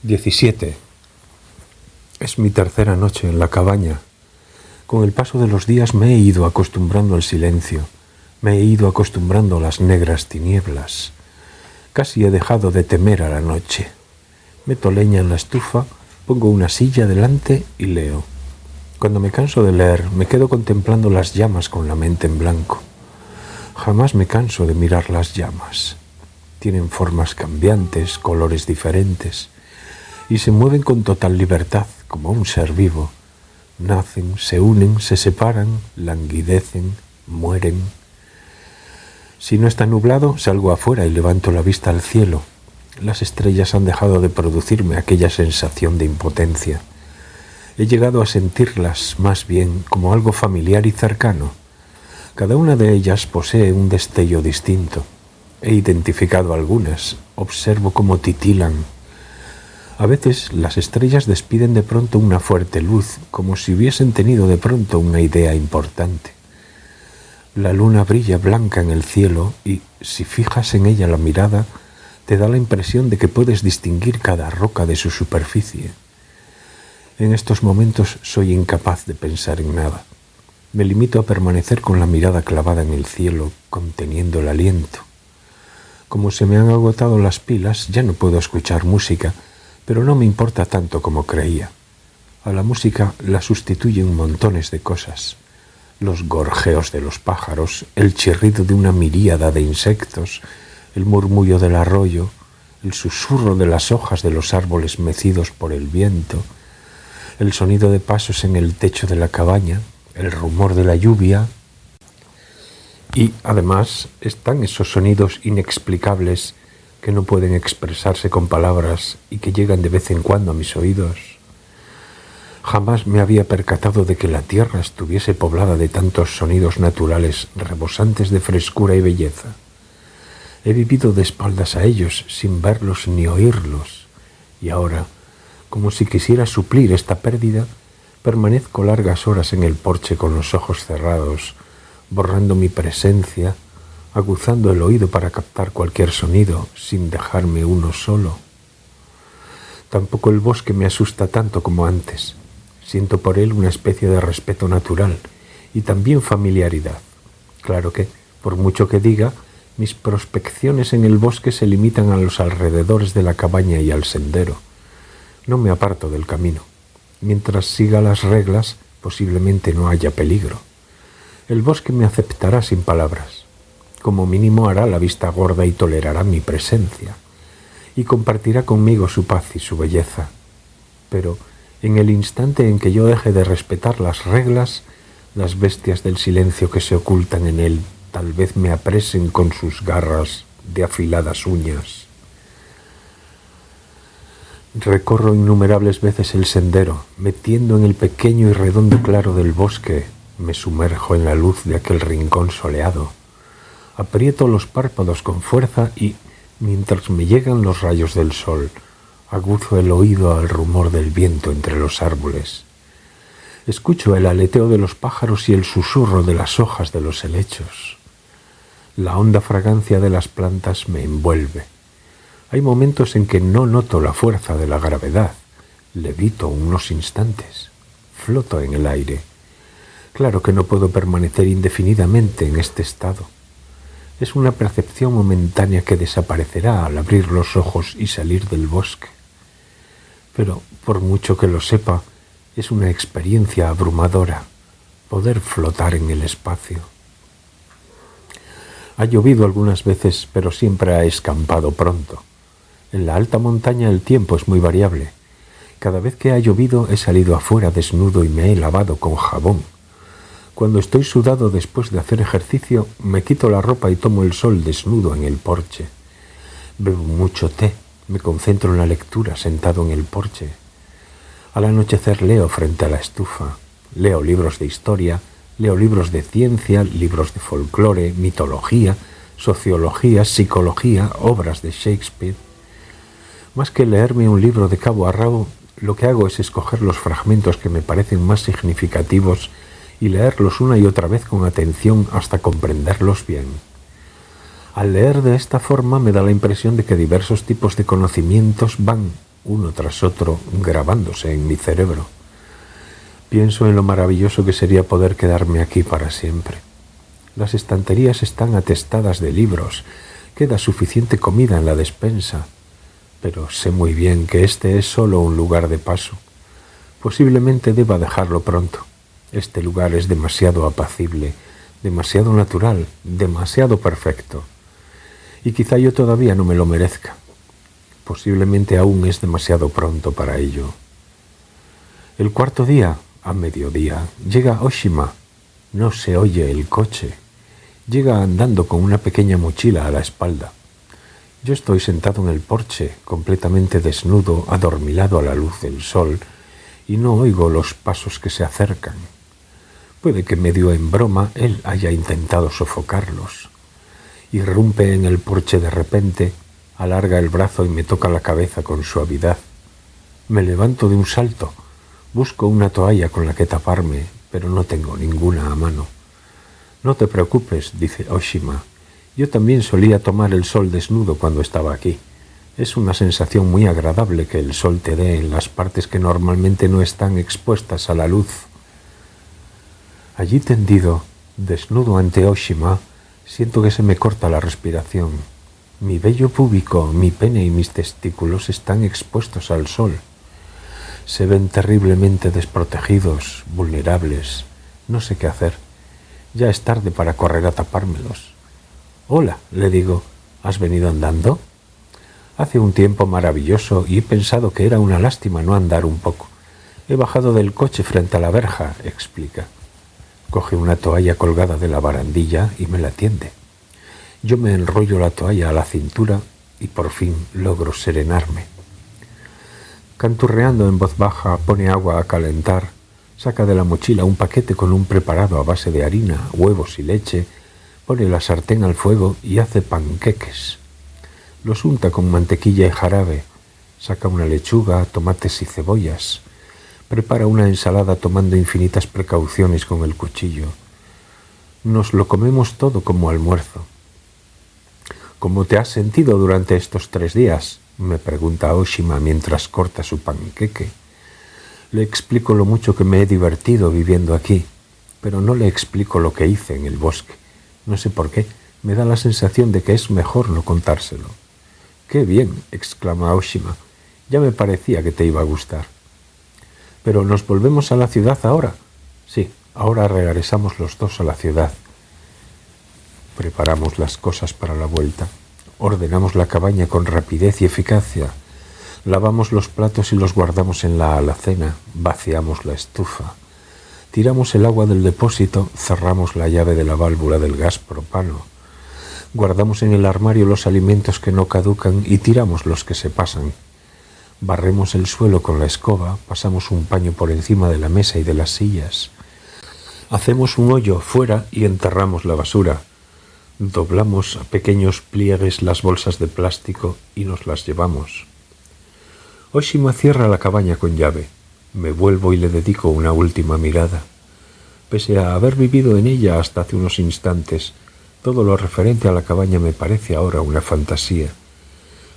17. Es mi tercera noche en la cabaña. Con el paso de los días me he ido acostumbrando al silencio, me he ido acostumbrando a las negras tinieblas. Casi he dejado de temer a la noche. Meto leña en la estufa, pongo una silla delante y leo. Cuando me canso de leer, me quedo contemplando las llamas con la mente en blanco. Jamás me canso de mirar las llamas. Tienen formas cambiantes, colores diferentes, y se mueven con total libertad, como un ser vivo. Nacen, se unen, se separan, languidecen, mueren. Si no está nublado, salgo afuera y levanto la vista al cielo. Las estrellas han dejado de producirme aquella sensación de impotencia. He llegado a sentirlas más bien como algo familiar y cercano. Cada una de ellas posee un destello distinto. He identificado algunas, observo cómo titilan. A veces las estrellas despiden de pronto una fuerte luz, como si hubiesen tenido de pronto una idea importante. La luna brilla blanca en el cielo y, si fijas en ella la mirada, te da la impresión de que puedes distinguir cada roca de su superficie. En estos momentos soy incapaz de pensar en nada. Me limito a permanecer con la mirada clavada en el cielo, conteniendo el aliento. Como se me han agotado las pilas, ya no puedo escuchar música, pero no me importa tanto como creía. A la música la sustituyen montones de cosas. Los gorjeos de los pájaros, el chirrido de una miríada de insectos, el murmullo del arroyo, el susurro de las hojas de los árboles mecidos por el viento, el sonido de pasos en el techo de la cabaña, el rumor de la lluvia. Y además están esos sonidos inexplicables que no pueden expresarse con palabras y que llegan de vez en cuando a mis oídos. Jamás me había percatado de que la tierra estuviese poblada de tantos sonidos naturales rebosantes de frescura y belleza. He vivido de espaldas a ellos sin verlos ni oírlos, y ahora, como si quisiera suplir esta pérdida, permanezco largas horas en el porche con los ojos cerrados, borrando mi presencia, aguzando el oído para captar cualquier sonido sin dejarme uno solo. Tampoco el bosque me asusta tanto como antes. Siento por él una especie de respeto natural y también familiaridad. Claro que, por mucho que diga, mis prospecciones en el bosque se limitan a los alrededores de la cabaña y al sendero. No me aparto del camino. Mientras siga las reglas, posiblemente no haya peligro. El bosque me aceptará sin palabras. Como mínimo hará la vista gorda y tolerará mi presencia, y compartirá conmigo su paz y su belleza. Pero en el instante en que yo deje de respetar las reglas, las bestias del silencio que se ocultan en él tal vez me apresen con sus garras de afiladas uñas. Recorro innumerables veces el sendero, metiendo en el pequeño y redondo claro del bosque, me sumerjo en la luz de aquel rincón soleado. Aprieto los párpados con fuerza y, mientras me llegan los rayos del sol, aguzo el oído al rumor del viento entre los árboles. Escucho el aleteo de los pájaros y el susurro de las hojas de los helechos. La honda fragancia de las plantas me envuelve. Hay momentos en que no noto la fuerza de la gravedad. Levito unos instantes. Floto en el aire. Claro que no puedo permanecer indefinidamente en este estado. Es una percepción momentánea que desaparecerá al abrir los ojos y salir del bosque. Pero, por mucho que lo sepa, es una experiencia abrumadora, poder flotar en el espacio. Ha llovido algunas veces, pero siempre ha escampado pronto. En la alta montaña el tiempo es muy variable. Cada vez que ha llovido he salido afuera desnudo y me he lavado con jabón. Cuando estoy sudado después de hacer ejercicio, me quito la ropa y tomo el sol desnudo en el porche. Bebo mucho té, me concentro en la lectura sentado en el porche. Al anochecer leo frente a la estufa. Leo libros de historia, leo libros de ciencia, libros de folclore, mitología, sociología, psicología, obras de Shakespeare. Más que leerme un libro de cabo a rabo, lo que hago es escoger los fragmentos que me parecen más significativos y leerlos una y otra vez con atención hasta comprenderlos bien. Al leer de esta forma me da la impresión de que diversos tipos de conocimientos van uno tras otro, grabándose en mi cerebro. Pienso en lo maravilloso que sería poder quedarme aquí para siempre. Las estanterías están atestadas de libros, queda suficiente comida en la despensa, pero sé muy bien que este es solo un lugar de paso. Posiblemente deba dejarlo pronto. Este lugar es demasiado apacible, demasiado natural, demasiado perfecto. Y quizá yo todavía no me lo merezca. Posiblemente aún es demasiado pronto para ello. El cuarto día, a mediodía, llega Oshima. No se oye el coche. Llega andando con una pequeña mochila a la espalda. Yo estoy sentado en el porche, completamente desnudo, adormilado a la luz del sol, y no oigo los pasos que se acercan. Puede que medio en broma él haya intentado sofocarlos. Irrumpe en el porche de repente, alarga el brazo y me toca la cabeza con suavidad. Me levanto de un salto, busco una toalla con la que taparme, pero no tengo ninguna a mano. No te preocupes, dice Oshima. Yo también solía tomar el sol desnudo cuando estaba aquí. Es una sensación muy agradable que el sol te dé en las partes que normalmente no están expuestas a la luz. Allí tendido, desnudo ante Oshima, siento que se me corta la respiración. Mi vello púbico, mi pene y mis testículos están expuestos al sol. Se ven terriblemente desprotegidos, vulnerables. No sé qué hacer. Ya es tarde para correr a tapármelos. Hola, le digo, ¿has venido andando? Hace un tiempo maravilloso y he pensado que era una lástima no andar un poco. He bajado del coche frente a la verja, explica. Coge una toalla colgada de la barandilla y me la tiende. Yo me enrollo la toalla a la cintura y por fin logro serenarme. Canturreando en voz baja, pone agua a calentar, saca de la mochila un paquete con un preparado a base de harina, huevos y leche, pone la sartén al fuego y hace panqueques. Los unta con mantequilla y jarabe, saca una lechuga, tomates y cebollas. Prepara una ensalada tomando infinitas precauciones con el cuchillo. Nos lo comemos todo como almuerzo. ¿Cómo te has sentido durante estos 3 días?, me pregunta Oshima mientras corta su panqueque. Le explico lo mucho que me he divertido viviendo aquí, pero no le explico lo que hice en el bosque. No sé por qué, me da la sensación de que es mejor no contárselo. ¡Qué bien!, exclama Oshima. Ya me parecía que te iba a gustar. ¿Pero nos volvemos a la ciudad ahora? Sí, ahora regresamos los dos a la ciudad. Preparamos las cosas para la vuelta. Ordenamos la cabaña con rapidez y eficacia. Lavamos los platos y los guardamos en la alacena. Vaciamos la estufa. Tiramos el agua del depósito, cerramos la llave de la válvula del gas propano. Guardamos en el armario los alimentos que no caducan y tiramos los que se pasan. Barremos el suelo con la escoba, pasamos un paño por encima de la mesa y de las sillas. Hacemos un hoyo fuera y enterramos la basura. Doblamos a pequeños pliegues las bolsas de plástico y nos las llevamos. Oshima cierra la cabaña con llave. Me vuelvo y le dedico una última mirada. Pese a haber vivido en ella hasta hace unos instantes, todo lo referente a la cabaña me parece ahora una fantasía.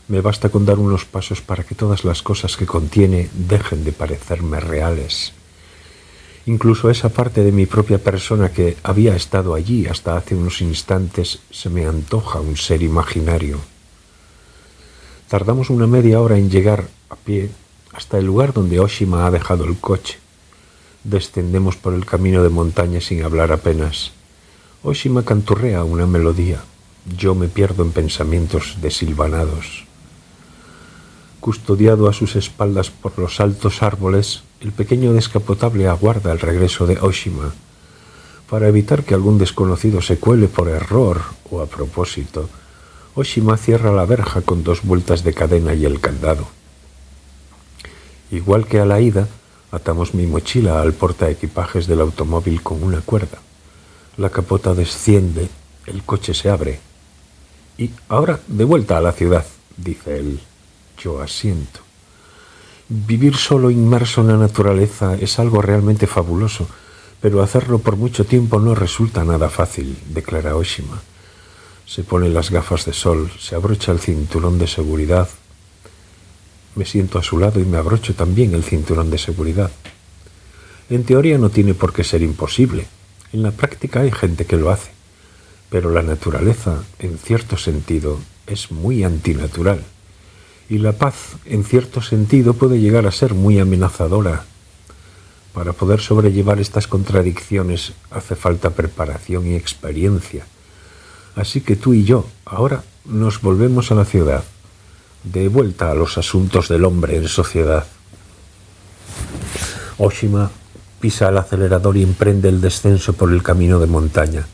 Me basta con dar unos pasos para que todas las cosas que contiene dejen de parecerme reales. Incluso esa parte de mi propia persona que había estado allí hasta hace unos instantes se me antoja un ser imaginario. Tardamos una media hora en llegar a pie hasta el lugar donde Oshima ha dejado el coche. Descendemos por el camino de montaña sin hablar apenas. Oshima canturrea una melodía. Yo me pierdo en pensamientos desilvanados. Custodiado a sus espaldas por los altos árboles, el pequeño descapotable aguarda el regreso de Oshima. Para evitar que algún desconocido se cuele por error o a propósito, Oshima cierra la verja con 2 vueltas de cadena y el candado. Igual que a la ida, atamos mi mochila al portaequipajes del automóvil con una cuerda. La capota desciende, el coche se abre. Y ahora de vuelta a la ciudad, dice él. Yo asiento. Vivir solo inmerso en la naturaleza es algo realmente fabuloso, pero hacerlo por mucho tiempo no resulta nada fácil, declara Oshima. Se pone las gafas de sol, se abrocha el cinturón de seguridad. Me siento a su lado y me abrocho también el cinturón de seguridad. En teoría no tiene por qué ser imposible. En la práctica hay gente que lo hace. Pero la naturaleza, en cierto sentido, es muy antinatural. Y la paz, en cierto sentido, puede llegar a ser muy amenazadora. Para poder sobrellevar estas contradicciones hace falta preparación y experiencia. Así que tú y yo, ahora nos volvemos a la ciudad, de vuelta a los asuntos del hombre en sociedad. Oshima pisa el acelerador y emprende el descenso por el camino de montaña.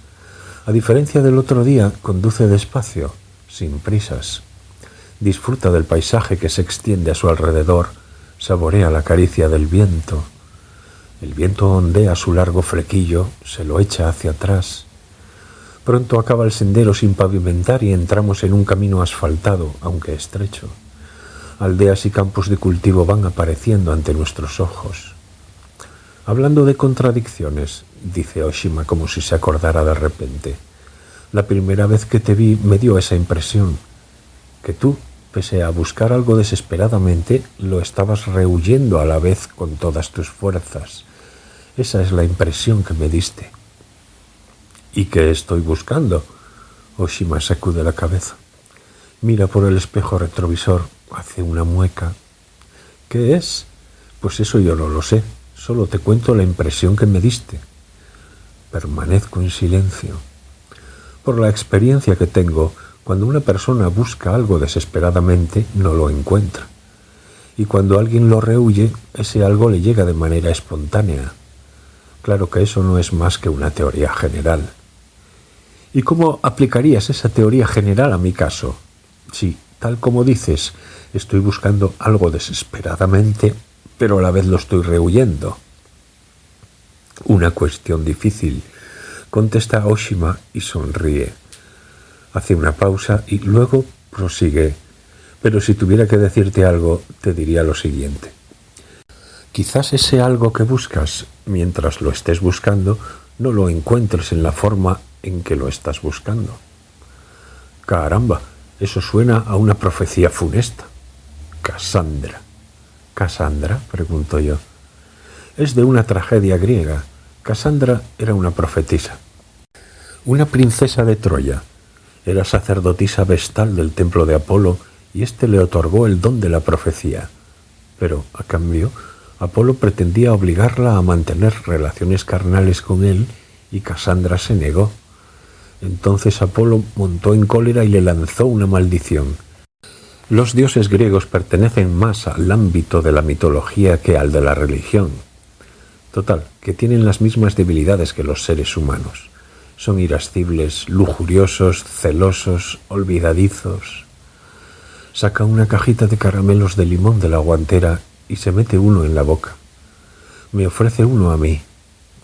A diferencia del otro día, conduce despacio, sin prisas. Disfruta del paisaje que se extiende a su alrededor, saborea la caricia del viento. El viento ondea su largo flequillo, se lo echa hacia atrás. Pronto acaba el sendero sin pavimentar y entramos en un camino asfaltado, aunque estrecho. Aldeas y campos de cultivo van apareciendo ante nuestros ojos. Hablando de contradicciones, dice Oshima como si se acordara de repente, la primera vez que te vi me dio esa impresión, que tú, pese a buscar algo desesperadamente, lo estabas rehuyendo a la vez con todas tus fuerzas. Esa es la impresión que me diste. ¿Y qué estoy buscando? Oshima sacude la cabeza. Mira por el espejo retrovisor, hace una mueca. ¿Qué es? Pues eso yo no lo sé, solo te cuento la impresión que me diste. Permanezco en silencio. Por la experiencia que tengo, cuando una persona busca algo desesperadamente, no lo encuentra. Y cuando alguien lo rehuye, ese algo le llega de manera espontánea. Claro que eso no es más que una teoría general. ¿Y cómo aplicarías esa teoría general a mi caso? Sí, tal como dices, estoy buscando algo desesperadamente, pero a la vez lo estoy rehuyendo. Una cuestión difícil, contesta Oshima y sonríe. Hace una pausa y luego prosigue. Pero si tuviera que decirte algo, te diría lo siguiente. Quizás ese algo que buscas, mientras lo estés buscando, no lo encuentres en la forma en que lo estás buscando. Caramba, eso suena a una profecía funesta. Casandra. ¿Casandra? Pregunto yo. Es de una tragedia griega. Casandra era una profetisa. Una princesa de Troya. Era sacerdotisa vestal del templo de Apolo y éste le otorgó el don de la profecía. Pero, a cambio, Apolo pretendía obligarla a mantener relaciones carnales con él y Casandra se negó. Entonces Apolo montó en cólera y le lanzó una maldición. Los dioses griegos pertenecen más al ámbito de la mitología que al de la religión. Total, que tienen las mismas debilidades que los seres humanos. Son irascibles, lujuriosos, celosos, olvidadizos. Saca una cajita de caramelos de limón de la guantera y se mete uno en la boca. Me ofrece uno a mí.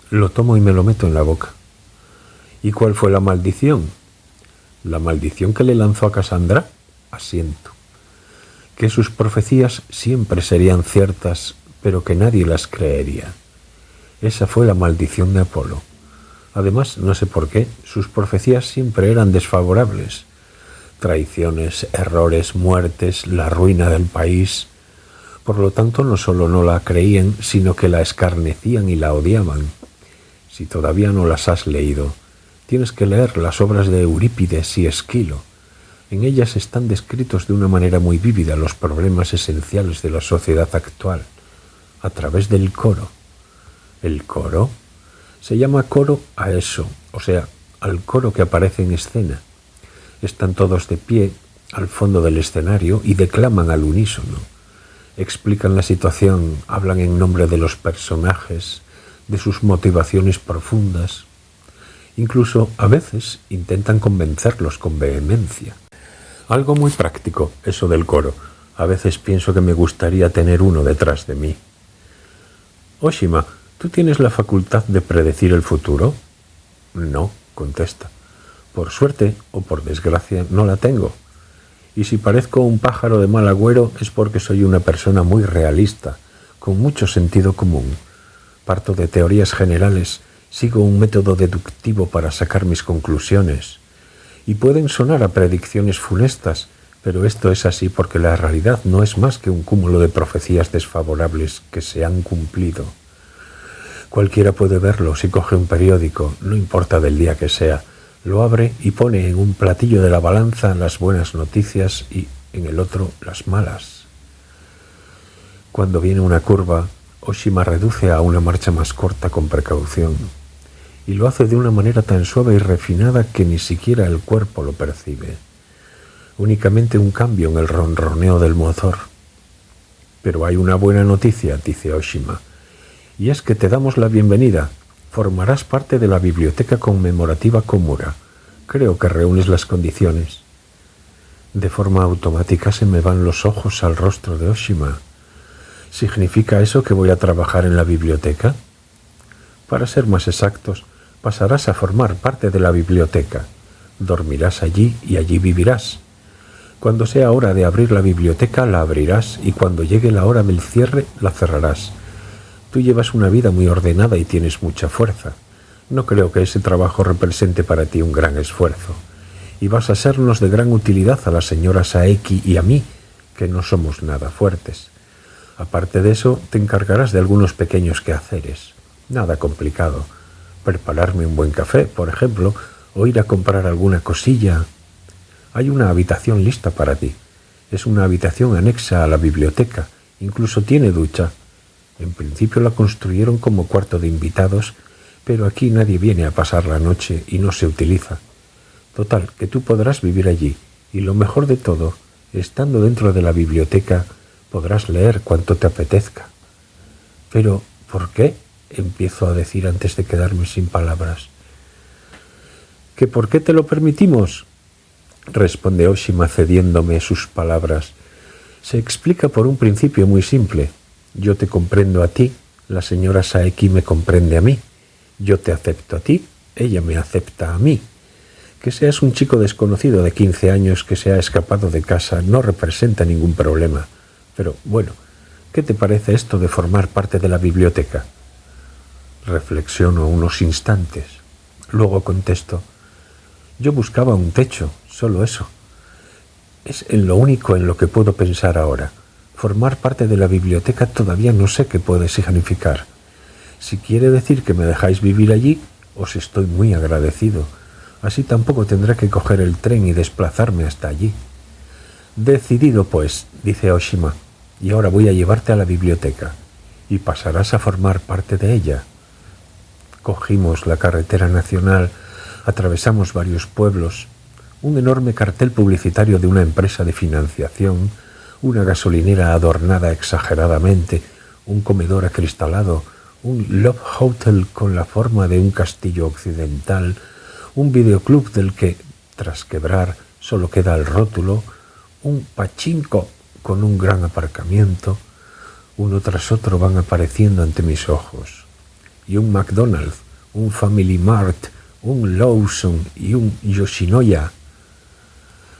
Lo tomo y me lo meto en la boca. ¿Y cuál fue la maldición? ¿La maldición que le lanzó a Casandra? Asiento. Que sus profecías siempre serían ciertas, pero que nadie las creería. Esa fue la maldición de Apolo. Además, no sé por qué, sus profecías siempre eran desfavorables. Traiciones, errores, muertes, la ruina del país. Por lo tanto, no solo no la creían, sino que la escarnecían y la odiaban. Si todavía no las has leído, tienes que leer las obras de Eurípides y Esquilo. En ellas están descritos de una manera muy vívida los problemas esenciales de la sociedad actual, a través del coro. ¿El coro? Se llama coro a eso, o sea, al coro que aparece en escena. Están todos de pie, al fondo del escenario, y declaman al unísono. Explican la situación, hablan en nombre de los personajes, de sus motivaciones profundas. Incluso, a veces, intentan convencerlos con vehemencia. Algo muy práctico, eso del coro. A veces pienso que me gustaría tener uno detrás de mí. Oshima, ¿tú tienes la facultad de predecir el futuro? No, contesta. Por suerte, o por desgracia, no la tengo. Y si parezco un pájaro de mal agüero es porque soy una persona muy realista, con mucho sentido común. Parto de teorías generales, sigo un método deductivo para sacar mis conclusiones. Y pueden sonar a predicciones funestas, Pero esto es así porque la realidad no es más que un cúmulo de profecías desfavorables que se han cumplido. Cualquiera puede verlo si coge un periódico, no importa del día que sea, lo abre y pone en un platillo de la balanza las buenas noticias y en el otro las malas. Cuando viene una curva, Oshima reduce a una marcha más corta con precaución, y lo hace de una manera tan suave y refinada que ni siquiera el cuerpo lo percibe. Únicamente un cambio en el ronroneo del motor. Pero hay una buena noticia, dice Oshima, y es que te damos la bienvenida. Formarás parte de la biblioteca conmemorativa Komura. Creo que reúnes las condiciones. De forma automática se me van los ojos al rostro de Oshima. ¿Significa eso que voy a trabajar en la biblioteca? Para ser más exactos, pasarás a formar parte de la biblioteca. Dormirás allí y allí vivirás. Cuando sea hora de abrir la biblioteca, la abrirás y cuando llegue la hora del cierre, la cerrarás. Tú llevas una vida muy ordenada y tienes mucha fuerza. No creo que ese trabajo represente para ti un gran esfuerzo. Y vas a sernos de gran utilidad a la señora Saeki y a mí, que no somos nada fuertes. Aparte de eso, te encargarás de algunos pequeños quehaceres. Nada complicado. Prepararme un buen café, por ejemplo, o ir a comprar alguna cosilla. Hay una habitación lista para ti. Es una habitación anexa a la biblioteca. Incluso tiene ducha. En principio la construyeron como cuarto de invitados, pero aquí nadie viene a pasar la noche y no se utiliza. Total, que tú podrás vivir allí, y lo mejor de todo, estando dentro de la biblioteca, podrás leer cuanto te apetezca. Pero, ¿por qué? Empiezo a decir antes de quedarme sin palabras. ¿Que por qué te lo permitimos? Responde Oshima cediéndome sus palabras. Se explica por un principio muy simple. Yo te comprendo a ti, la señora Saeki me comprende a mí. Yo te acepto a ti, ella me acepta a mí. Que seas un chico desconocido de 15 años que se ha escapado de casa no representa ningún problema. Pero, bueno, ¿qué te parece esto de formar parte de la biblioteca? Reflexiono unos instantes. Luego contesto. Yo buscaba un techo, solo eso. Es en lo único en lo que puedo pensar ahora. Formar parte de la biblioteca todavía no sé qué puede significar. Si quiere decir que me dejáis vivir allí, os estoy muy agradecido. Así tampoco tendré que coger el tren y desplazarme hasta allí. Decidido, pues, dice Oshima, y ahora voy a llevarte a la biblioteca, y pasarás a formar parte de ella. Cogimos la carretera nacional, atravesamos varios pueblos, un enorme cartel publicitario de una empresa de financiación, una gasolinera adornada exageradamente, un comedor acristalado, un love hotel con la forma de un castillo occidental, un videoclub del que, tras quebrar, solo queda el rótulo, un pachinko con un gran aparcamiento. Uno tras otro van apareciendo ante mis ojos. Y un McDonald's, un Family Mart, un Lawson y un Yoshinoya.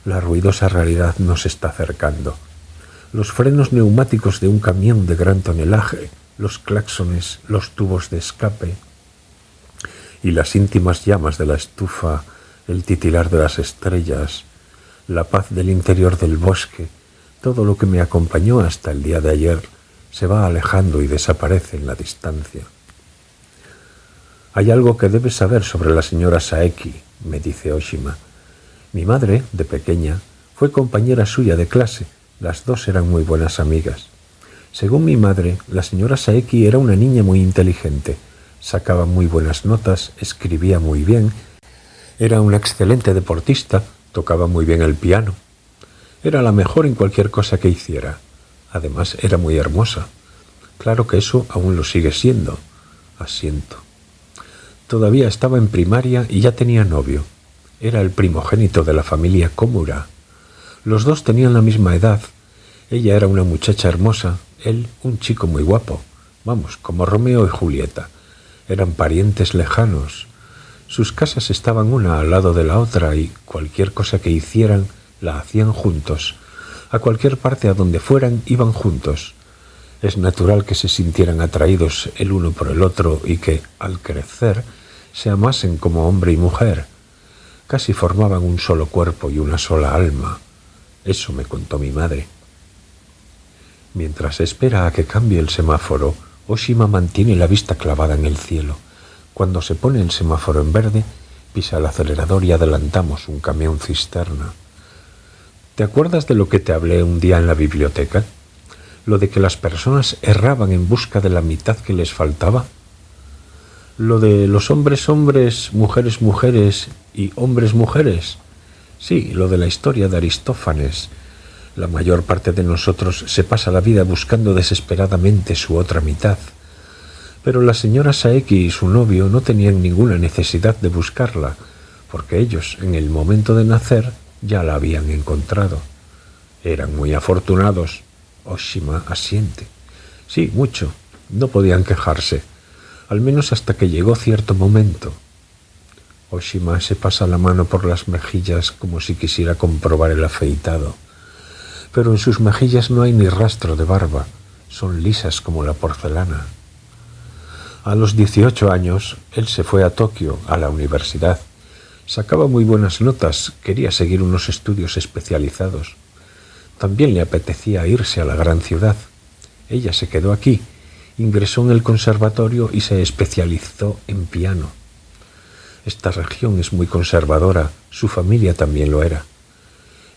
La ruidosa realidad nos está acercando. Los frenos neumáticos de un camión de gran tonelaje, los claxones, los tubos de escape y las íntimas llamas de la estufa, el titilar de las estrellas, la paz del interior del bosque, todo lo que me acompañó hasta el día de ayer, se va alejando y desaparece en la distancia. Hay algo que debes saber sobre la señora Saeki, me dice Oshima. Mi madre, de pequeña, fue compañera suya de clase. Las dos eran muy buenas amigas. Según mi madre, la señora Saeki era una niña muy inteligente. Sacaba muy buenas notas, escribía muy bien, era una excelente deportista, tocaba muy bien el piano. Era la mejor en cualquier cosa que hiciera. Además, era muy hermosa. Claro que eso aún lo sigue siendo. Asiento. Todavía estaba en primaria y ya tenía novio. Era el primogénito de la familia Komura. Los dos tenían la misma edad. Ella era una muchacha hermosa, él un chico muy guapo. Vamos, como Romeo y Julieta. Eran parientes lejanos. Sus casas estaban una al lado de la otra y cualquier cosa que hicieran la hacían juntos. A cualquier parte a donde fueran iban juntos. Es natural que se sintieran atraídos el uno por el otro y que, al crecer, se amasen como hombre y mujer. Casi formaban un solo cuerpo y una sola alma. Eso me contó mi madre. Mientras espera a que cambie el semáforo, Oshima mantiene la vista clavada en el cielo. Cuando se pone el semáforo en verde, pisa el acelerador y adelantamos un camión cisterna. ¿Te acuerdas de lo que te hablé un día en la biblioteca? Lo de que las personas erraban en busca de la mitad que les faltaba. Lo de los hombres hombres, mujeres mujeres y hombres mujeres. Sí, lo de la historia de Aristófanes. La mayor parte de nosotros se pasa la vida buscando desesperadamente su otra mitad. Pero la señora Saeki y su novio no tenían ninguna necesidad de buscarla, porque ellos, en el momento de nacer, ya la habían encontrado. Eran muy afortunados. Oshima asiente. Sí, mucho. No podían quejarse, al menos hasta que llegó cierto momento. Oshima se pasa la mano por las mejillas como si quisiera comprobar el afeitado. Pero en sus mejillas no hay ni rastro de barba, son lisas como la porcelana. A los 18 años, él se fue a Tokio, a la universidad. Sacaba muy buenas notas, quería seguir unos estudios especializados. También le apetecía irse a la gran ciudad. Ella se quedó aquí, ingresó en el conservatorio y se especializó en piano. Esta región es muy conservadora, su familia también lo era.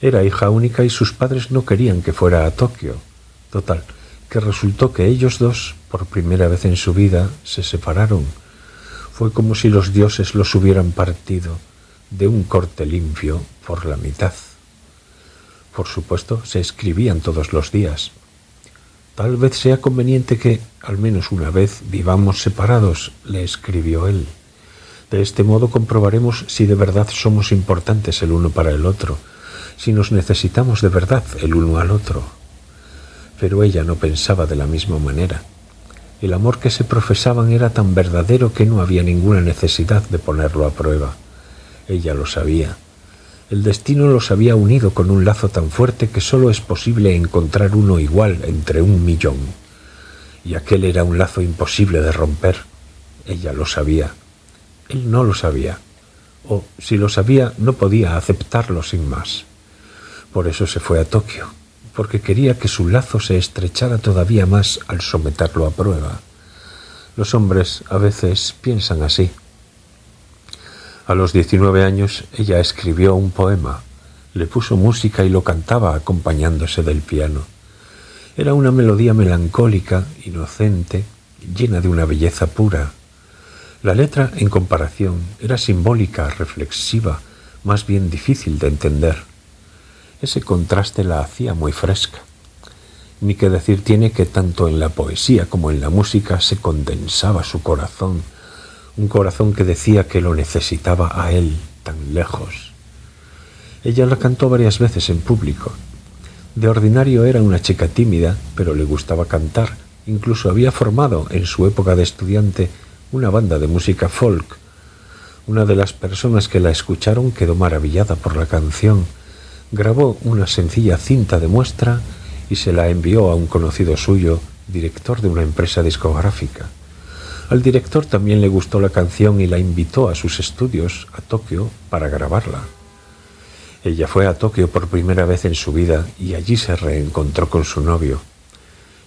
Era hija única y sus padres no querían que fuera a Tokio. Total, que resultó que ellos dos, por primera vez en su vida, se separaron. Fue como si los dioses los hubieran partido de un corte limpio por la mitad. Por supuesto, se escribían todos los días. Tal vez sea conveniente que, al menos una vez, vivamos separados, le escribió él. De este modo comprobaremos si de verdad somos importantes el uno para el otro, si nos necesitamos de verdad el uno al otro. Pero ella no pensaba de la misma manera. El amor que se profesaban era tan verdadero que no había ninguna necesidad de ponerlo a prueba. Ella lo sabía. El destino los había unido con un lazo tan fuerte que solo es posible encontrar uno igual entre 1.000.000. Y aquel era un lazo imposible de romper. Ella lo sabía. Él no lo sabía. O, si lo sabía, no podía aceptarlo sin más. Por eso se fue a Tokio, porque quería que su lazo se estrechara todavía más al someterlo a prueba. Los hombres a veces piensan así. A los 19 años ella escribió un poema, le puso música y lo cantaba acompañándose del piano. Era una melodía melancólica, inocente, llena de una belleza pura. La letra, en comparación, era simbólica, reflexiva, más bien difícil de entender. Ese contraste la hacía muy fresca. Ni que decir tiene que tanto en la poesía como en la música se condensaba su corazón, un corazón que decía que lo necesitaba a él tan lejos. Ella la cantó varias veces en público. De ordinario era una chica tímida, pero le gustaba cantar. Incluso había formado, en su época de estudiante, una banda de música folk. Una de las personas que la escucharon quedó maravillada por la canción. Grabó una sencilla cinta de muestra y se la envió a un conocido suyo, director de una empresa discográfica. Al director también le gustó la canción y la invitó a sus estudios, a Tokio, para grabarla. Ella fue a Tokio por primera vez en su vida y allí se reencontró con su novio.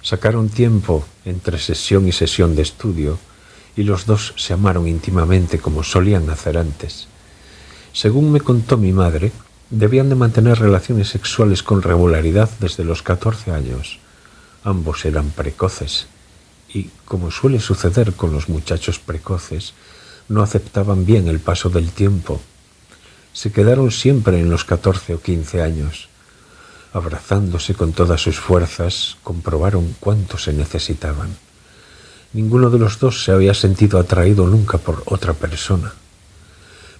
Sacaron tiempo entre sesión y sesión de estudio y los dos se amaron íntimamente como solían hacer antes. Según me contó mi madre, debían de mantener relaciones sexuales con regularidad desde los 14 años. Ambos eran precoces y, como suele suceder con los muchachos precoces, no aceptaban bien el paso del tiempo. Se quedaron siempre en los 14 o 15 años. Abrazándose con todas sus fuerzas, comprobaron cuánto se necesitaban. Ninguno de los dos se había sentido atraído nunca por otra persona.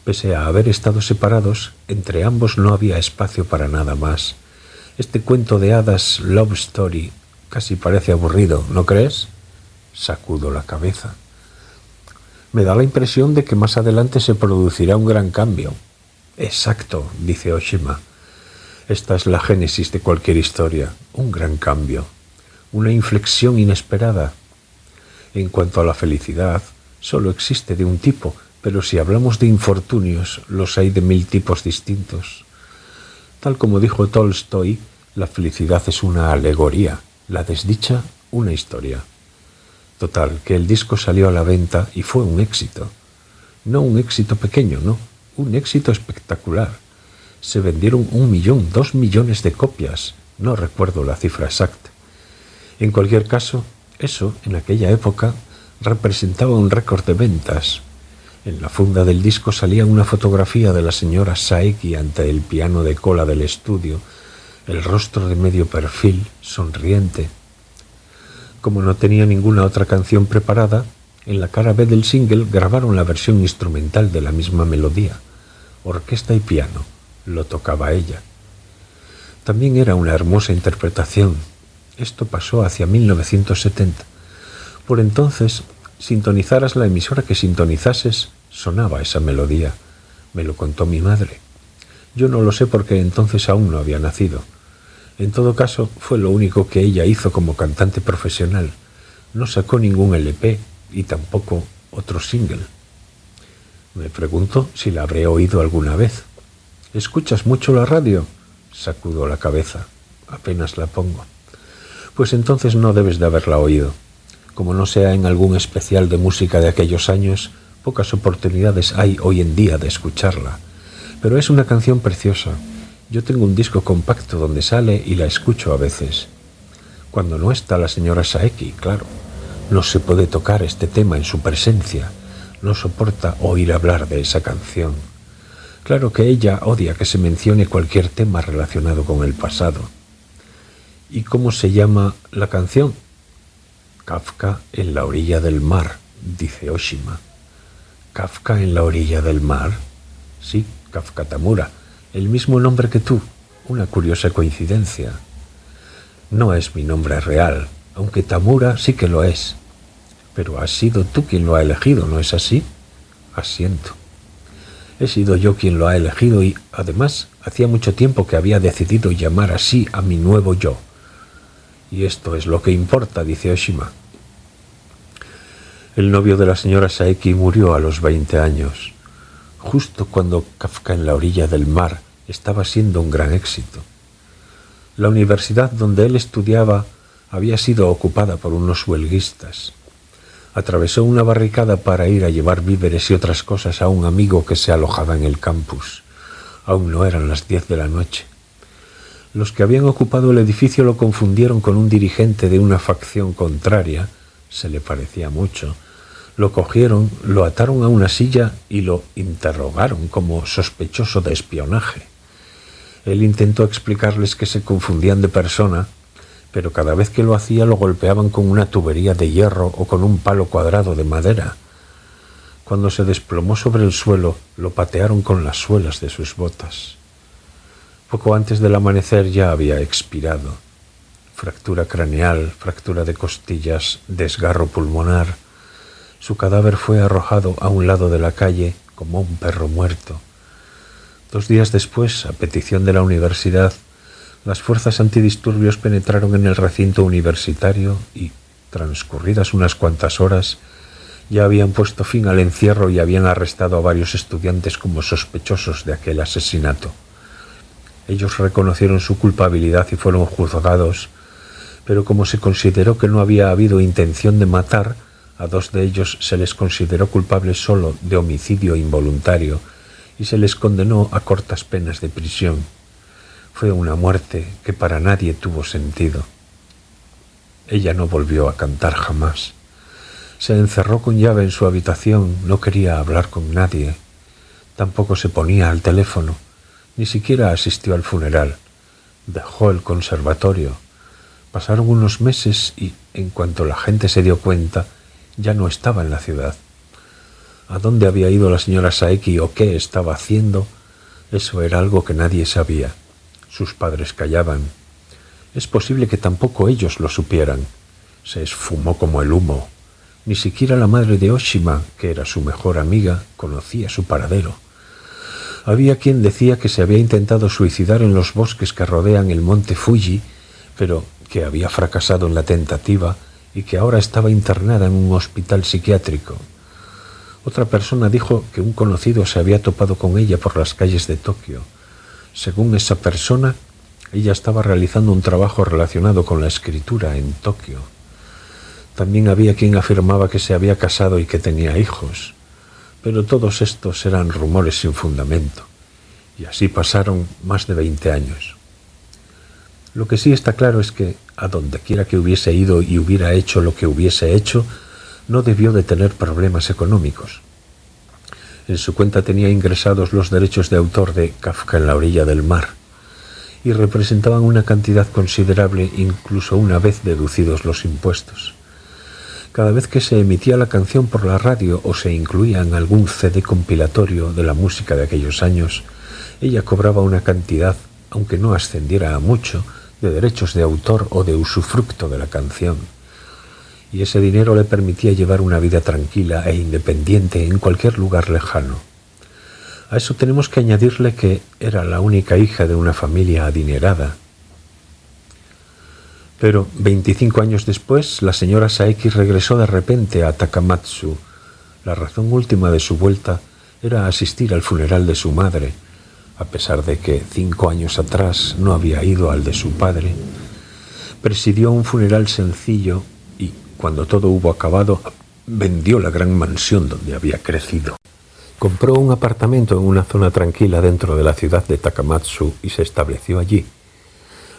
Pese a haber estado separados, entre ambos no había espacio para nada más. Este cuento de hadas love story casi parece aburrido, ¿no crees? Sacudo la cabeza. Me da la impresión de que más adelante se producirá un gran cambio. Exacto, dice Oshima. Esta es la génesis de cualquier historia, un gran cambio, una inflexión inesperada. En cuanto a la felicidad, solo existe de un tipo, pero si hablamos de infortunios, los hay de 1000 tipos distintos. Tal como dijo Tolstoy, la felicidad es una alegoría, la desdicha una historia. Total, que el disco salió a la venta y fue un éxito. No un éxito pequeño, no, un éxito espectacular. Se vendieron 1 millón, 2 millones de copias, no recuerdo la cifra exacta. En cualquier caso, eso, en aquella época, representaba un récord de ventas. En la funda del disco salía una fotografía de la señora Saeki ante el piano de cola del estudio, el rostro de medio perfil, sonriente. Como no tenía ninguna otra canción preparada, en la cara B del single grabaron la versión instrumental de la misma melodía, orquesta y piano, lo tocaba ella. También era una hermosa interpretación. Esto pasó hacia 1970. Por entonces, sintonizaras la emisora que sintonizases, sonaba esa melodía. Me lo contó mi madre. Yo no lo sé porque entonces aún no había nacido. En todo caso, fue lo único que ella hizo como cantante profesional. No sacó ningún LP y tampoco otro single. Me pregunto si la habré oído alguna vez. ¿Escuchas mucho la radio? Sacudo la cabeza. Apenas la pongo. Pues entonces no debes de haberla oído. Como no sea en algún especial de música de aquellos años, pocas oportunidades hay hoy en día de escucharla. Pero es una canción preciosa. Yo tengo un disco compacto donde sale y la escucho a veces. Cuando no está la señora Saeki, claro. No se puede tocar este tema en su presencia. No soporta oír hablar de esa canción. Claro que ella odia que se mencione cualquier tema relacionado con el pasado. ¿Y cómo se llama la canción? Kafka en la orilla del mar, dice Oshima. ¿Kafka en la orilla del mar? Sí, Kafka Tamura, el mismo nombre que tú. Una curiosa coincidencia. No es mi nombre real, aunque Tamura sí que lo es. Pero has sido tú quien lo ha elegido, ¿no es así? Asiento. He sido yo quien lo ha elegido y, además, hacía mucho tiempo que había decidido llamar así a mi nuevo yo. Y esto es lo que importa, dice Oshima. El novio de la señora Saeki murió a los 20 años, justo cuando Kafka en la orilla del mar estaba siendo un gran éxito. La universidad donde él estudiaba había sido ocupada por unos huelguistas. Atravesó una barricada para ir a llevar víveres y otras cosas a un amigo que se alojaba en el campus. Aún no eran las 10 de la noche. Los que habían ocupado el edificio lo confundieron con un dirigente de una facción contraria, se le parecía mucho. Lo cogieron, lo ataron a una silla y lo interrogaron como sospechoso de espionaje. Él intentó explicarles que se confundían de persona, pero cada vez que lo hacía lo golpeaban con una tubería de hierro o con un palo cuadrado de madera. Cuando se desplomó sobre el suelo, lo patearon con las suelas de sus botas. Poco antes del amanecer ya había expirado. Fractura craneal, fractura de costillas, desgarro pulmonar. Su cadáver fue arrojado a un lado de la calle como un perro muerto. 2 días después, a petición de la universidad, las fuerzas antidisturbios penetraron en el recinto universitario y, transcurridas unas cuantas horas, ya habían puesto fin al encierro y habían arrestado a varios estudiantes como sospechosos de aquel asesinato. Ellos reconocieron su culpabilidad y fueron juzgados, pero como se consideró que no había habido intención de matar, a 2 de ellos se les consideró culpables solo de homicidio involuntario y se les condenó a cortas penas de prisión. Fue una muerte que para nadie tuvo sentido. Ella no volvió a cantar jamás. Se encerró con llave en su habitación, no quería hablar con nadie. Tampoco se ponía al teléfono, ni siquiera asistió al funeral. Dejó el conservatorio. Pasaron unos meses y, en cuanto la gente se dio cuenta, ya no estaba en la ciudad. ¿A dónde había ido la señora Saeki o qué estaba haciendo? Eso era algo que nadie sabía. Sus padres callaban. Es posible que tampoco ellos lo supieran. Se esfumó como el humo. Ni siquiera la madre de Oshima, que era su mejor amiga, conocía su paradero. Había quien decía que se había intentado suicidar en los bosques que rodean el monte Fuji, pero que había fracasado en la tentativa y que ahora estaba internada en un hospital psiquiátrico. Otra persona dijo que un conocido se había topado con ella por las calles de Tokio Según esa persona, ella estaba realizando un trabajo relacionado con la escritura en Tokio. También había quien afirmaba que se había casado y que tenía hijos, pero todos estos eran rumores sin fundamento, y así pasaron más de 20 años. Lo que sí está claro es que, a donde quiera que hubiese ido y hubiera hecho lo que hubiese hecho, no debió de tener problemas económicos. En su cuenta tenía ingresados los derechos de autor de Kafka en la orilla del mar, y representaban una cantidad considerable incluso una vez deducidos los impuestos. Cada vez que se emitía la canción por la radio o se incluía en algún CD compilatorio de la música de aquellos años, ella cobraba una cantidad, aunque no ascendiera a mucho, de derechos de autor o de usufructo de la canción. Y ese dinero le permitía llevar una vida tranquila e independiente en cualquier lugar lejano. A eso tenemos que añadirle que era la única hija de una familia adinerada. Pero 25 años después, la señora Saeki regresó de repente a Takamatsu. La razón última de su vuelta era asistir al funeral de su madre, a pesar de que 5 años atrás no había ido al de su padre. Presidió un funeral sencillo y, cuando todo hubo acabado, vendió la gran mansión donde había crecido. Compró un apartamento en una zona tranquila dentro de la ciudad de Takamatsu y se estableció allí,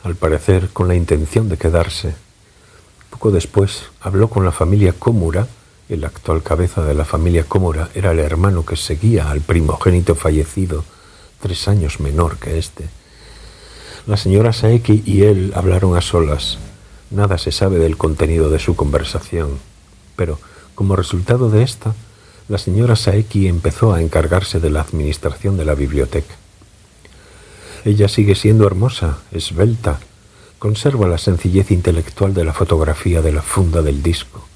al parecer con la intención de quedarse. Poco después habló con la familia Komura. El actual cabeza de la familia Komura era el hermano que seguía al primogénito fallecido, 3 años menor que este. La señora Saeki y él hablaron a solas. Nada se sabe del contenido de su conversación, pero como resultado de esta, la señora Saeki empezó a encargarse de la administración de la biblioteca. Ella sigue siendo hermosa, esbelta, conserva la sencillez intelectual de la fotografía de la funda del disco,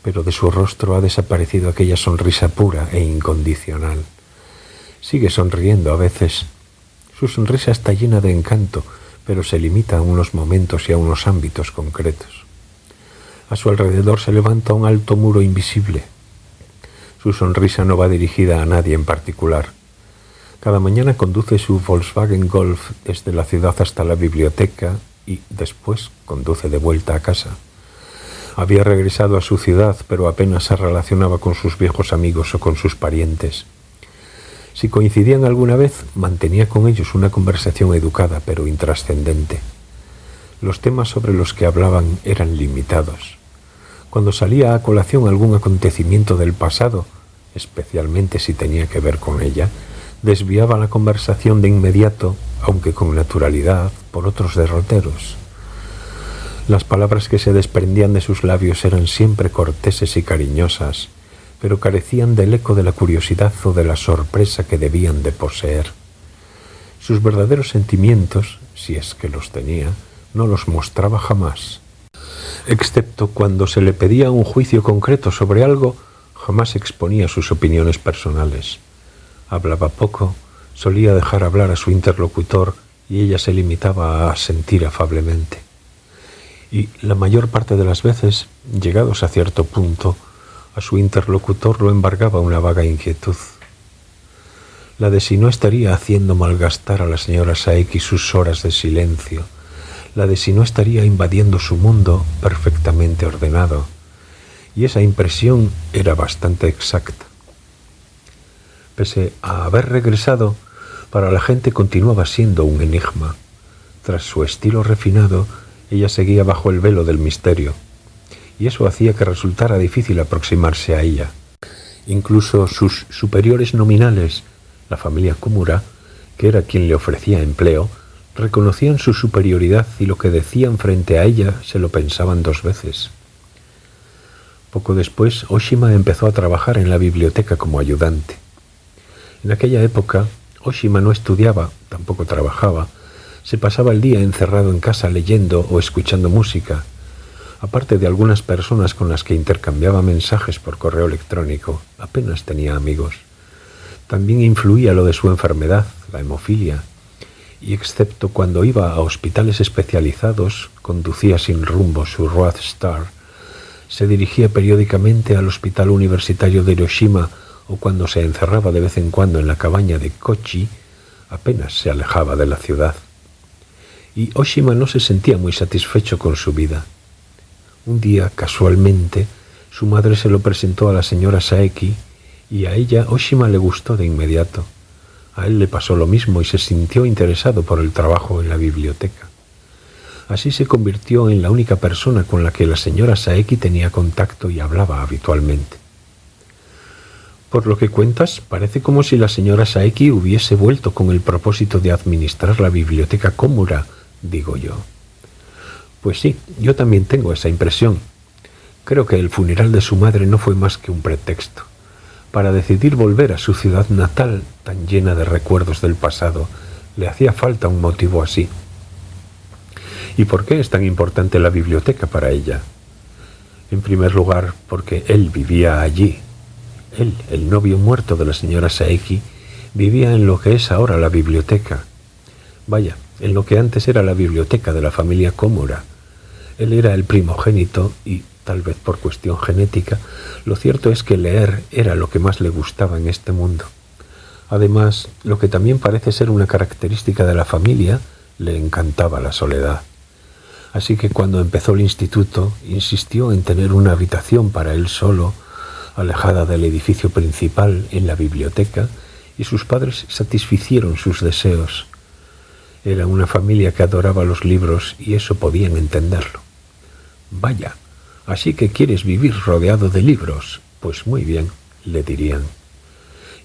pero de su rostro ha desaparecido aquella sonrisa pura e incondicional. Sigue sonriendo a veces. Su sonrisa está llena de encanto, pero se limita a unos momentos y a unos ámbitos concretos. A su alrededor se levanta un alto muro invisible. Su sonrisa no va dirigida a nadie en particular. Cada mañana conduce su Volkswagen Golf desde la ciudad hasta la biblioteca y después conduce de vuelta a casa. Había regresado a su ciudad, pero apenas se relacionaba con sus viejos amigos o con sus parientes. Si coincidían alguna vez, mantenía con ellos una conversación educada pero intrascendente. Los temas sobre los que hablaban eran limitados. Cuando salía a colación algún acontecimiento del pasado, especialmente si tenía que ver con ella, desviaba la conversación de inmediato, aunque con naturalidad, por otros derroteros. Las palabras que se desprendían de sus labios eran siempre corteses y cariñosas, pero carecían del eco de la curiosidad o de la sorpresa que debían de poseer. Sus verdaderos sentimientos, si es que los tenía, no los mostraba jamás. Excepto cuando se le pedía un juicio concreto sobre algo, jamás exponía sus opiniones personales. Hablaba poco, solía dejar hablar a su interlocutor y ella se limitaba a asentir afablemente. Y la mayor parte de las veces, llegados a cierto punto, a su interlocutor lo embargaba una vaga inquietud. La de si no estaría haciendo malgastar a la señora Saeki sus horas de silencio, la de si no estaría invadiendo su mundo perfectamente ordenado, y esa impresión era bastante exacta. Pese a haber regresado, para la gente continuaba siendo un enigma. Tras su estilo refinado, ella seguía bajo el velo del misterio, y eso hacía que resultara difícil aproximarse a ella. Incluso sus superiores nominales, la familia Komura, que era quien le ofrecía empleo, reconocían su superioridad y lo que decían frente a ella se lo pensaban 2 veces. Poco después, Oshima empezó a trabajar en la biblioteca como ayudante. En aquella época, Oshima no estudiaba, tampoco trabajaba, se pasaba el día encerrado en casa leyendo o escuchando música. Aparte de algunas personas con las que intercambiaba mensajes por correo electrónico, apenas tenía amigos. También influía lo de su enfermedad, la hemofilia, y excepto cuando iba a hospitales especializados, conducía sin rumbo su Roadstar, se dirigía periódicamente al Hospital Universitario de Hiroshima o cuando se encerraba de vez en cuando en la cabaña de Kochi, apenas se alejaba de la ciudad. Y Oshima no se sentía muy satisfecho con su vida. Un día, casualmente, su madre se lo presentó a la señora Saeki y a ella Oshima le gustó de inmediato. A él le pasó lo mismo y se sintió interesado por el trabajo en la biblioteca. Así se convirtió en la única persona con la que la señora Saeki tenía contacto y hablaba habitualmente. Por lo que cuentas, parece como si la señora Saeki hubiese vuelto con el propósito de administrar la biblioteca Komura, digo yo. Pues sí, yo también tengo esa impresión. Creo que el funeral de su madre no fue más que un pretexto para decidir volver a su ciudad natal tan llena de recuerdos del pasado. Le hacía falta un motivo así. ¿Y por qué es tan importante la biblioteca para ella? En primer lugar, porque él vivía allí. Él, el novio muerto de la señora Saeki, vivía en lo que es ahora la biblioteca. Vaya, en lo que antes era la biblioteca de la familia Komura. Él era el primogénito y, tal vez por cuestión genética, lo cierto es que leer era lo que más le gustaba en este mundo. Además, lo que también parece ser una característica de la familia, le encantaba la soledad. Así que cuando empezó el instituto, insistió en tener una habitación para él solo, alejada del edificio principal en la biblioteca, y sus padres satisficieron sus deseos. Era una familia que adoraba los libros y eso podían entenderlo. Vaya, así que quieres vivir rodeado de libros. Pues muy bien, le dirían.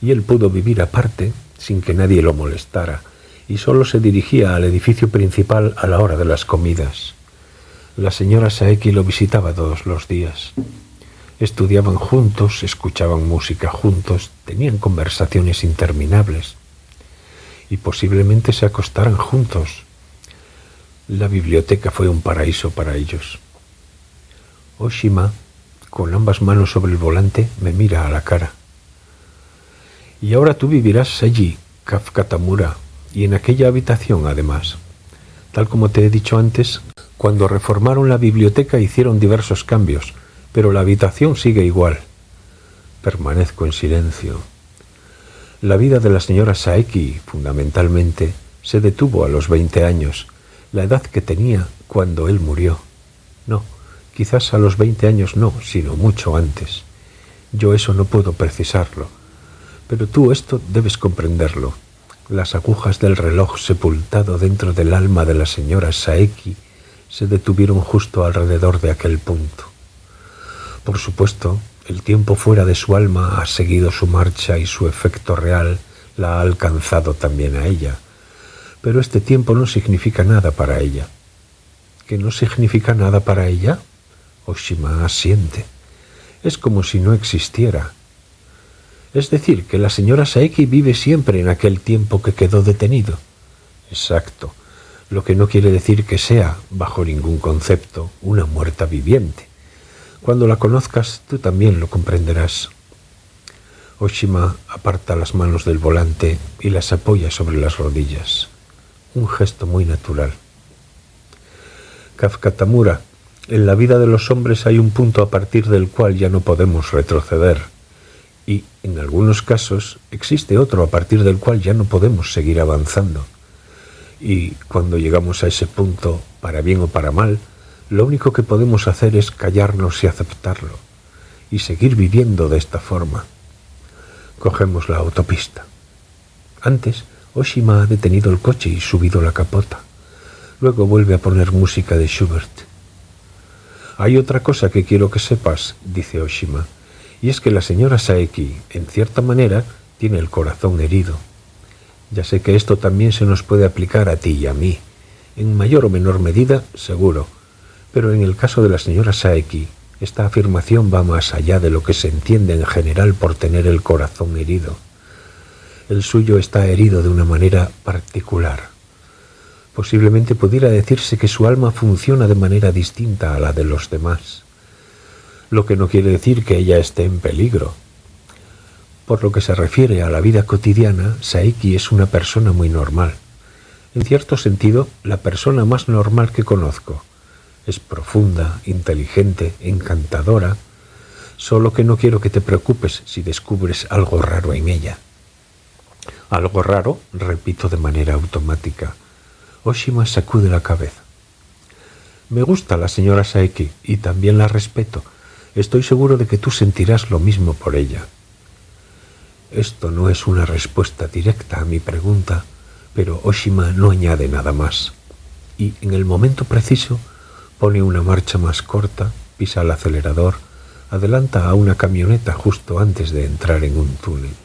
Y él pudo vivir aparte, sin que nadie lo molestara, y solo se dirigía al edificio principal a la hora de las comidas. La señora Saeki lo visitaba todos los días. Estudiaban juntos, escuchaban música juntos, tenían conversaciones interminables. Y posiblemente se acostaran juntos. La biblioteca fue un paraíso para ellos. Oshima, con ambas manos sobre el volante, me mira a la cara. Y ahora tú vivirás allí, Kafka Tamura, y en aquella habitación además. Tal como te he dicho antes, cuando reformaron la biblioteca hicieron diversos cambios, pero la habitación sigue igual. Permanezco en silencio. La vida de la señora Saeki, fundamentalmente, se detuvo a los 20 años, la edad que tenía cuando él murió. No, quizás a los 20 años no, sino mucho antes. Yo eso no puedo precisarlo, pero tú esto debes comprenderlo. Las agujas del reloj sepultado dentro del alma de la señora Saeki se detuvieron justo alrededor de aquel punto. Por supuesto, el tiempo fuera de su alma ha seguido su marcha y su efecto real la ha alcanzado también a ella. Pero este tiempo no significa nada para ella. ¿Que no significa nada para ella? Oshima asiente. Es como si no existiera. Es decir, que la señora Saeki vive siempre en aquel tiempo que quedó detenido. Exacto, lo que no quiere decir que sea, bajo ningún concepto, una muerta viviente. Cuando la conozcas, tú también lo comprenderás. Oshima aparta las manos del volante y las apoya sobre las rodillas. Un gesto muy natural. Kafka Tamura, en la vida de los hombres hay un punto a partir del cual ya no podemos retroceder. Y, en algunos casos, existe otro a partir del cual ya no podemos seguir avanzando. Y cuando llegamos a ese punto, para bien o para mal, lo único que podemos hacer es callarnos y aceptarlo, y seguir viviendo de esta forma. Cogemos la autopista. Antes, Oshima ha detenido el coche y subido la capota. Luego vuelve a poner música de Schubert. Hay otra cosa que quiero que sepas, dice Oshima, y es que la señora Saeki, en cierta manera, tiene el corazón herido. Ya sé que esto también se nos puede aplicar a ti y a mí, en mayor o menor medida, seguro, pero en el caso de la señora Saeki, esta afirmación va más allá de lo que se entiende en general por tener el corazón herido. El suyo está herido de una manera particular. Posiblemente pudiera decirse que su alma funciona de manera distinta a la de los demás, lo que no quiere decir que ella esté en peligro. Por lo que se refiere a la vida cotidiana, Saeki es una persona muy normal. En cierto sentido, la persona más normal que conozco. Es profunda, inteligente, encantadora, solo que no quiero que te preocupes si descubres algo raro en ella. Algo raro, repito de manera automática. Oshima sacude la cabeza. Me gusta la señora Saeki y también la respeto. Estoy seguro de que tú sentirás lo mismo por ella. Esto no es una respuesta directa a mi pregunta, pero Oshima no añade nada más. Y en el momento preciso pone una marcha más corta, pisa el acelerador, adelanta a una camioneta justo antes de entrar en un túnel.